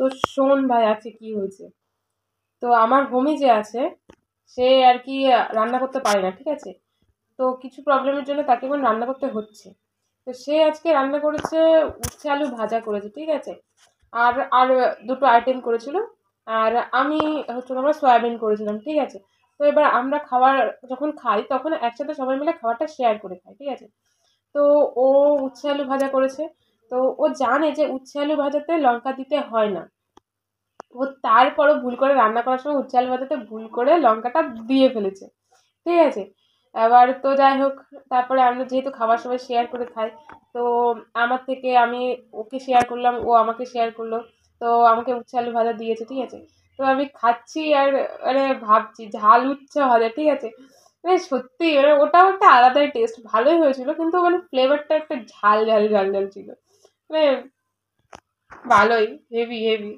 তো শোন ভাই আজকে কি হয়েছে। তো আমার হোমি যে আছে সে আর কি রান্না করতে পারে না, ঠিক আছে। তো কিছু প্রবলেমের জন্য তাকে এখন রান্না করতে হচ্ছে। তো সে আজকে রান্না করেছে, উচ্ছে আলু ভাজা করেছে, ঠিক আছে। আর আর দুটো আইটেম করেছিল। আর আমি হচ্ছে আমরা সয়াবিন করেছিলাম, ঠিক আছে। তো এবার আমরা খাবার যখন খাই তখন একসাথে সবাই মিলে খাবারটা শেয়ার করে খাই, ঠিক আছে। তো ও উচ্ছে আলু ভাজা করেছে। তো ও জানে যে উচ্ছে আলু ভাজাতে লঙ্কা দিতে হয় না। ও তারপরও ভুল করে রান্না করার সময় উচ্ছে আলু ভাজাতে ভুল করে লঙ্কাটা দিয়ে ফেলেছে, ঠিক আছে। এবার তো যাই হোক, তারপরে আমরা যেহেতু খাবার সময় শেয়ার করে খাই, তো আমার থেকে আমি ওকে শেয়ার করলাম, ও আমাকে শেয়ার করলো। তো আমাকে উচ্ছে আলু ভাজা দিয়েছে, ঠিক আছে। তো আমি খাচ্ছি আর মানে ভাবছি ঝাল উচ্ছে ভাজা, ঠিক আছে। মানে সত্যি মানে ওটাও একটা আলাদাই টেস্ট, ভালোই হয়েছিল, কিন্তু মানে ফ্লেভারটা একটা ঝাল ঝাল ঝাল ঝাল ছিল। মানে ভালোই, হেভি হেভি।